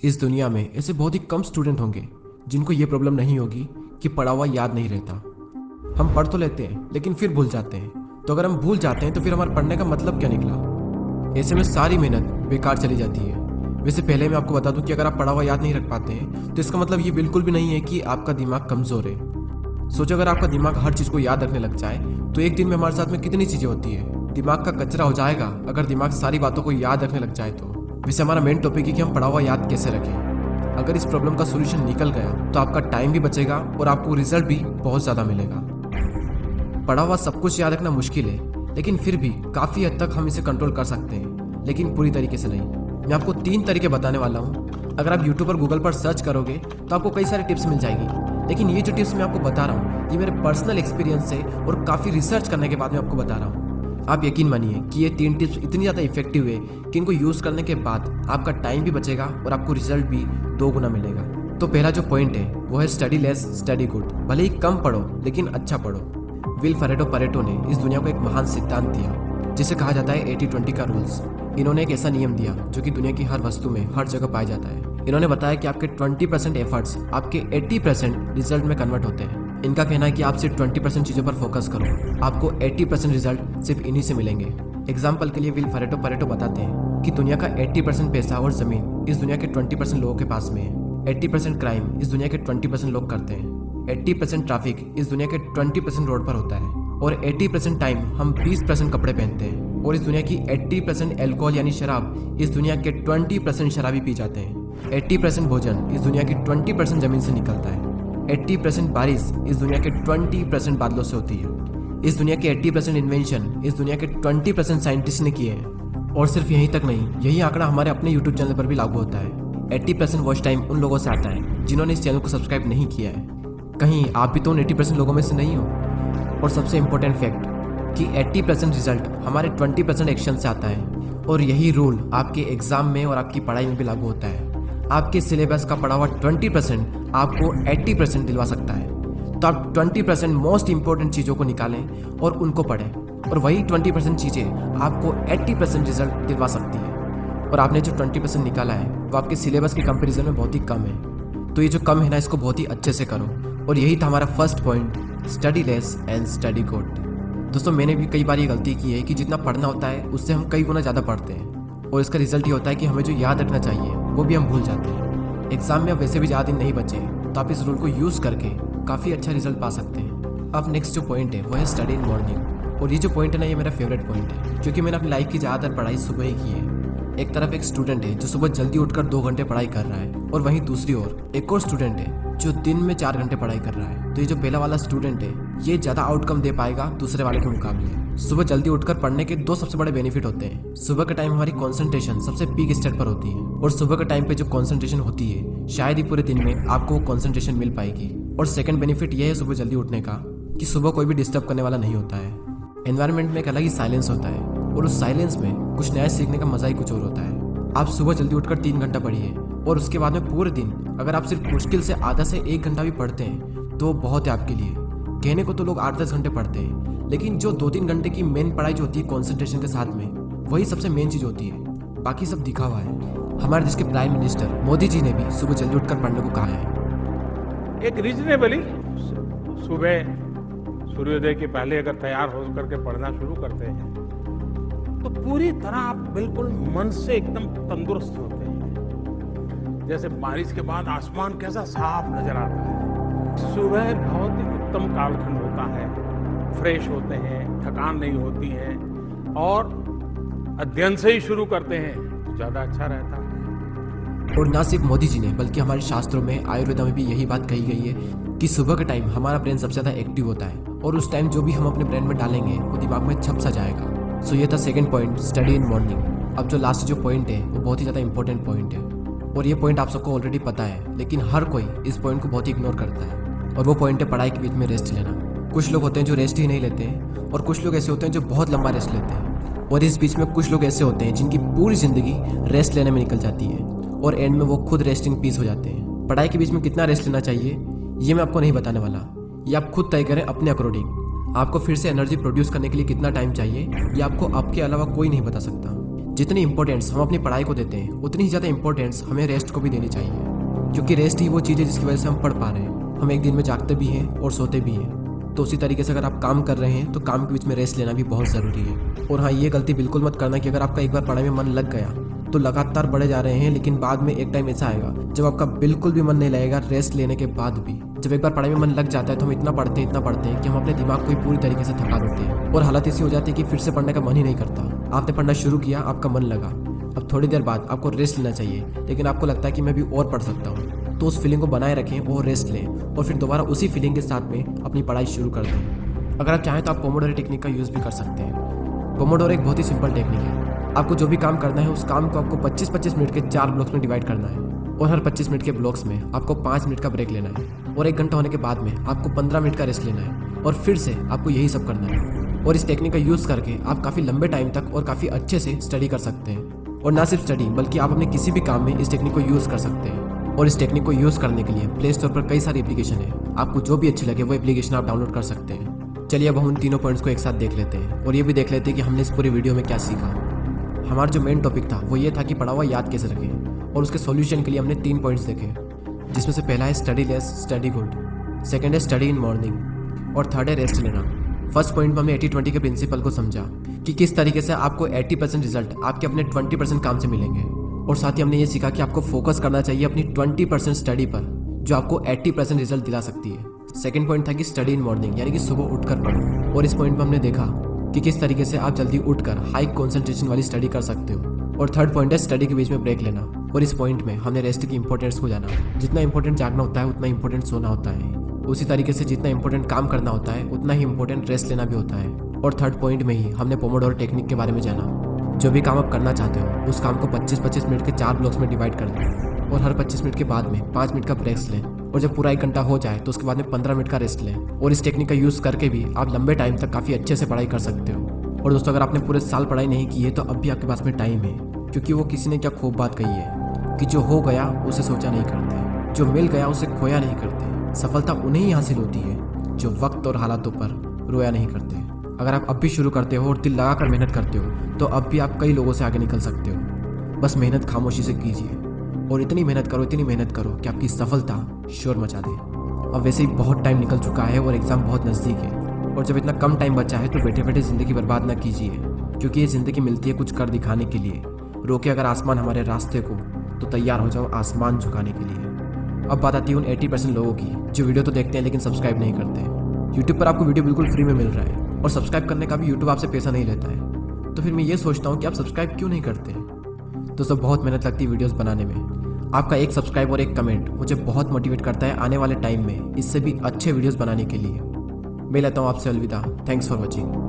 इस दुनिया में ऐसे बहुत ही कम स्टूडेंट होंगे जिनको ये प्रॉब्लम नहीं होगी कि पढ़ा हुआ याद नहीं रहता। हम पढ़ तो लेते हैं लेकिन फिर भूल जाते हैं। तो अगर हम भूल जाते हैं तो फिर हमारे पढ़ने का मतलब क्या निकला? ऐसे में सारी मेहनत बेकार चली जाती है। वैसे पहले मैं आपको बता दूं कि अगर आप पढ़ा हुआ याद नहीं रख पाते हैं तो इसका मतलब ये बिल्कुल भी नहीं है कि आपका दिमाग कमज़ोर है। सोचो, अगर आपका दिमाग हर चीज़ को याद रखने लग जाए तो एक दिन में हमारे साथ में कितनी चीज़ें होती है। दिमाग का कचरा हो जाएगा अगर दिमाग सारी बातों को याद रखने लग जाए तो। वैसे हमारा मेन टॉपिक है कि हम पढ़ा हुआ याद कैसे रखें। अगर इस प्रॉब्लम का सोल्यूशन निकल गया तो आपका टाइम भी बचेगा और आपको रिजल्ट भी बहुत ज़्यादा मिलेगा। पढ़ा हुआ सब कुछ याद रखना मुश्किल है, लेकिन फिर भी काफ़ी हद तक हम इसे कंट्रोल कर सकते हैं, लेकिन पूरी तरीके से नहीं। मैं आपको 3 तरीके बताने वाला हूँ। अगर आप यूट्यूब और गूगल पर सर्च करोगे तो आपको कई सारी टिप्स मिल जाएगी, लेकिन ये जो टिप्स मैं आपको बता रहा हूँ ये मेरे पर्सनल एक्सपीरियंस से और काफ़ी रिसर्च करने के बाद मैं आपको बता रहा हूँ। आप यकीन मानिए कि ये 3 टिप्स इतनी ज़्यादा इफेक्टिव है कि इनको यूज़ करने के बाद आपका टाइम भी बचेगा और आपको रिजल्ट भी 2 गुना मिलेगा। तो पहला जो पॉइंट है वो है स्टडी लेस स्टडी गुड। भले ही कम पढ़ो लेकिन अच्छा पढ़ो। विल परेटो ने इस दुनिया को एक महान सिद्धांत दिया जिसे कहा जाता है 80-20 का रूल्स। इन्होंने एक ऐसा नियम दिया जो कि दुनिया की हर वस्तु में हर जगह पाया जाता है। इन्होंने बताया कि आपके 20% एफर्ट्स आपके 80% रिजल्ट में कन्वर्ट होते हैं। इनका कहना है कि आप सिर्फ 20% चीज़ों पर फोकस करो, आपको 80% रिजल्ट सिर्फ इन्हीं से मिलेंगे। एग्जाम्पल के लिए विल परेटो बताते हैं कि दुनिया का 80% पैसा और ज़मीन इस दुनिया के 20% लोगों के पास में है। 80% क्राइम इस दुनिया के 20% लोग करते हैं। 80% ट्रैफिक इस दुनिया के 20% रोड पर होता है। और 80% टाइम हम 20% कपड़े पहनते हैं। और इस दुनिया की 80% एल्कोहल यानी शराब इस दुनिया के 20% शराबी पी जाते हैं। 80% भोजन इस दुनिया की 20% जमीन से निकलता है। 80% बारिश इस दुनिया के 20% बादलों से होती है। इस दुनिया के 80% इन्वेंशन इस दुनिया के 20% साइंटिस्ट ने किए हैं। और सिर्फ यहीं तक नहीं, यही आंकड़ा हमारे अपने यूट्यूब चैनल पर भी लागू होता है। 80% वॉच टाइम उन लोगों से आता है जिन्होंने इस चैनल को सब्सक्राइब नहीं किया है। कहीं आप भी तो उन 80% लोगों में से नहीं हो? और सबसे इम्पोर्टेंट फैक्ट कि 80% रिजल्ट हमारे 20% एक्शन से आता है। और यही रूल आपके एग्जाम में और आपकी पढ़ाई में भी लागू होता है। आपके सिलेबस का पढ़ा हुआ 20% आपको 80% दिलवा सकता है। तो आप 20% मोस्ट इंपॉर्टेंट चीज़ों को निकालें और उनको पढ़ें, और वही 20% चीज़ें आपको 80% रिजल्ट दिलवा सकती है। और आपने जो 20% निकाला है वो आपके सिलेबस के कंपैरिजन में बहुत ही कम है। तो ये जो कम है ना, इसको बहुत ही अच्छे से करो। और यही था हमारा first point, study less and study good. दोस्तों, मैंने भी कई बार ये गलती की है कि जितना पढ़ना होता है उससे हम कई गुना ज़्यादा पढ़ते हैं, और इसका रिजल्ट ये होता है कि हमें जो याद रखना चाहिए वो भी हम भूल जाते हैं। एग्जाम में अब वैसे भी ज़्यादा दिन नहीं बचे, तो आप इस रूल को यूज़ करके काफ़ी अच्छा रिजल्ट पा सकते हैं। अब नेक्स्ट जो पॉइंट है वो है स्टडी इन मॉर्निंग। और ये जो पॉइंट है ना, ये मेरा फेवरेट पॉइंट है, क्योंकि मैंने अपनी लाइफ की ज़्यादातर पढ़ाई सुबह ही की है। एक तरफ एक स्टूडेंट है जो सुबह जल्दी उठकर 2 घंटे पढ़ाई कर रहा है, और वहीं दूसरी ओर एक और स्टूडेंट है जो दिन में 4 घंटे पढ़ाई कर रहा है। तो ये जो पहला वाला स्टूडेंट है ये ज़्यादा आउटकम दे पाएगा दूसरे वाले के मुकाबले। सुबह जल्दी उठकर पढ़ने के 2 सबसे बड़े बेनिफिट होते हैं। सुबह के टाइम हमारी कंसंट्रेशन सबसे पीक स्टेट पर होती है, और सुबह के टाइम पे जो कंसंट्रेशन होती है शायद ही पूरे दिन में आपको वो कंसंट्रेशन मिल पाएगी। और सेकंड बेनिफिट ये है सुबह जल्दी उठने का कि सुबह कोई भी डिस्टर्ब करने वाला नहीं होता है। एनवायरनमेंट में एक अलग ही साइलेंस होता है, और उस साइलेंस में कुछ नया सीखने का मजा ही कुछ और होता है। आप सुबह जल्दी उठकर 3 घंटा पढ़िए, और उसके बाद में पूरे दिन अगर आप सिर्फ मुश्किल से आधा से 1 घंटा भी पढ़ते हैं तो बहुत है आपके लिए। कहने को तो लोग 8-10 घंटे पढ़ते हैं, लेकिन जो 2-3 घंटे की मेन पढ़ाई जो होती है कॉन्सेंट्रेशन के साथ में, वही सबसे मेन चीज़ होती है। बाकी सब दिखावा है। हमारे देश के प्राइम मिनिस्टर मोदी जी ने भी सुबह जल्दी उठकर पढ़ने को कहा है। एक रीजनेबली सुबह सूर्योदय के पहले अगर तैयार हो करके पढ़ना शुरू करते हैं तो पूरी तरह आप बिल्कुल मन से एकदम तंदुरुस्त होते हैं। जैसे बारिश के बाद आसमान कैसा साफ नजर आता है। सुबह बहुत ही उत्तम कालखंड होता है, फ्रेश होते हैं, थकान नहीं होती है, और अध्ययन से ही शुरू करते हैं तो ज़्यादा अच्छा रहता है। और ना सिर्फ मोदी जी ने, बल्कि हमारे शास्त्रों में, आयुर्वेदा में भी यही बात कही गई है कि सुबह के टाइम हमारा ब्रेन सबसे ज़्यादा एक्टिव होता है, और उस टाइम जो भी हम अपने ब्रेन में डालेंगे वो दिमाग में छप सा जाएगा। सो ये था second point, study in morning. अब जो लास्ट जो पॉइंट है वो बहुत ही ज़्यादा इंपॉर्टेंट पॉइंट है, और ये पॉइंट आप सबको ऑलरेडी पता है, लेकिन हर कोई इस पॉइंट को बहुत ही इग्नोर करता है। और वो पॉइंट है पढ़ाई के बीच में रेस्ट लेना। कुछ लोग होते हैं जो रेस्ट ही नहीं लेते हैं, और कुछ लोग ऐसे होते हैं जो बहुत लंबा रेस्ट लेते हैं, और इस बीच में कुछ लोग ऐसे होते हैं जिनकी पूरी ज़िंदगी रेस्ट लेने में निकल जाती है, और एंड में वो खुद रेस्टिंग पीस हो जाते हैं। पढ़ाई के बीच में कितना रेस्ट लेना चाहिए ये मैं आपको नहीं बताने वाला, ये आप खुद तय करें अपने अकॉर्डिंग। आपको फिर से एनर्जी प्रोड्यूस करने के लिए कितना टाइम चाहिए ये आपको आपके अलावा कोई नहीं बता सकता। जितनी इंपॉर्टेंस हम अपनी पढ़ाई को देते हैं उतनी ही ज़्यादा इंपॉर्टेंस हमें रेस्ट को भी देनी चाहिए, क्योंकि रेस्ट ही वो चीज़ है जिसकी वजह से हम पढ़ पा रहे हैं। हम एक दिन में जागते भी हैं और सोते भी हैं। तो उसी तरीके से अगर आप काम कर रहे हैं तो काम के बीच में रेस्ट लेना भी बहुत ज़रूरी है। और हाँ, ये गलती बिल्कुल मत करना कि अगर आपका एक बार पढ़ाई में मन लग गया तो लगातार बढ़े जा रहे हैं, लेकिन बाद में एक टाइम ऐसा आएगा जब आपका बिल्कुल भी मन नहीं लगेगा रेस्ट लेने के बाद भी। जब एक बार पढ़ाई में मन लग जाता है तो हम इतना पढ़ते हैं कि हम अपने दिमाग को ही पूरी तरीके से थका देते हैं और हालत ऐसी हो जाती है कि फिर से पढ़ने का मन ही नहीं करता। आपने पढ़ना शुरू किया, आपका मन लगा, अब थोड़ी देर बाद आपको रेस्ट लेना चाहिए, लेकिन आपको लगता है कि मैं भी और पढ़ सकता हूँ। तो उस फीलिंग को बनाए रखें और रेस्ट लें और फिर दोबारा उसी फीलिंग के साथ में अपनी पढ़ाई शुरू कर दें। अगर आप चाहें तो आप पोमोडोरो टेक्निक का यूज़ भी कर सकते हैं। पोमोडोरो एक बहुत ही सिंपल टेक्निक है। आपको जो भी काम करना है उस काम को आपको 25-25 मिनट के 4 ब्लॉक्स में डिवाइड करना है और हर 25 मिनट के ब्लॉक्स में आपको 5 मिनट का ब्रेक लेना है और 1 घंटा होने के बाद में आपको 15 मिनट का रेस्ट लेना है और फिर से आपको यही सब करना है। और इस टेक्निक का यूज़ करके आप काफ़ी लंबे टाइम तक और काफ़ी अच्छे से स्टडी कर सकते हैं। और ना सिर्फ स्टडी बल्कि आप अपने किसी भी काम में इस टेक्निक को यूज़ कर सकते हैं। और इस टेक्निक को यूज़ करने के लिए प्ले स्टोर पर कई सारी एप्लीकेशन है, आपको जो भी अच्छी लगे वो एप्लीकेशन आप डाउनलोड कर सकते हैं। चलिए अब हम उन तीनों पॉइंट्स को एक साथ देख लेते हैं और ये भी देख लेते हैं कि हमने इस पूरी वीडियो में क्या सीखा। हमारा जो मेन टॉपिक था वो ये था कि पढ़ा हुआ याद कैसे रखें, और उसके सॉल्यूशन के लिए हमने 3 पॉइंट्स देखे, जिसमें से पहला है study less study good, second है स्टडी इन मॉर्निंग और थर्ड है रेस्ट लेना। फर्स्ट पॉइंट में हमने 80-20 के प्रिंसिपल को समझा कि किस तरीके से आपको 80% रिजल्ट आपके अपने 20% काम से मिलेंगे, और साथ ही हमने ये सीखा कि आपको फोकस करना चाहिए अपनी 20% स्टडी पर जो आपको 80% रिजल्ट दिला सकती है। सेकंड पॉइंट था कि स्टडी इन मॉर्निंग, यानी कि सुबह उठकर पढ़ो, और इस पॉइंट में हमने देखा कि किस तरीके से आप जल्दी उठकर हाई कंसंट्रेशन वाली स्टडी कर सकते हो। और थर्ड पॉइंट है स्टडी के बीच में ब्रेक लेना, और इस पॉइंट में हमने रेस्ट की इंपॉर्टेंस को जाना। जितना इंपॉर्टेंट जागना होता है उतना इंपॉर्टेंट सोना होता है, उसी तरीके से जितना इंपॉर्टेंट काम करना होता है उतना ही इंपॉर्टेंट रेस्ट लेना भी होता है। और थर्ड पॉइंट में ही हमने पोमोडोरो टेक्निक के बारे में जाना। जो भी काम आप करना चाहते हो उस काम को 25-25 मिनट के 4 ब्लॉक्स में डिवाइड कर दें और हर 25 मिनट के बाद में 5 मिनट का ब्रेक्स लें, और जब पूरा 1 घंटा हो जाए तो उसके बाद में 15 मिनट का रेस्ट लें। और इस टेक्निक का यूज़ करके भी आप लंबे टाइम तक काफ़ी अच्छे से पढ़ाई कर सकते हो। और दोस्तों, अगर आपने पूरे साल पढ़ाई नहीं की है तो अब भी आपके पास में टाइम है, क्योंकि वो किसी ने क्या खूब बात कही है कि जो हो गया उसे सोचा नहीं करते, जो मिल गया उसे खोया नहीं करते। सफलता उन्हें ही हासिल होती है जो वक्त और हालातों पर रोया नहीं करते। अगर आप अब भी शुरू करते हो और दिल लगाकर मेहनत करते हो तो अब भी आप कई लोगों से आगे निकल सकते हो। बस मेहनत खामोशी से कीजिए और इतनी मेहनत करो कि आपकी सफलता शोर मचा दे। अब वैसे ही बहुत टाइम निकल चुका है और एग्ज़ाम बहुत नज़दीक है, और जब इतना कम टाइम बचा है तो बैठे बैठे ज़िंदगी बर्बाद ना कीजिए, क्योंकि ये ज़िंदगी मिलती है कुछ कर दिखाने के लिए। रोके अगर आसमान हमारे रास्ते को तो तैयार हो जाओ आसमान झुकाने के लिए। अब बात आती है उन 80% लोगों की जो वीडियो तो देखते हैं लेकिन सब्सक्राइब नहीं करते। यूट्यूब पर आपको वीडियो बिल्कुल फ्री में मिल रहा है और सब्सक्राइब करने का भी यूट्यूब आपसे पैसा नहीं लेता है, तो फिर मैं ये सोचता हूँ कि आप सब्सक्राइब क्यों नहीं करते। दोस्तों, बहुत मेहनत लगती है वीडियोस बनाने में। आपका एक सब्सक्राइब और एक कमेंट मुझे बहुत मोटिवेट करता है आने वाले टाइम में इससे भी अच्छे वीडियोस बनाने के लिए। मैं लेता हूँ आपसे अलविदा। Thanks for watching.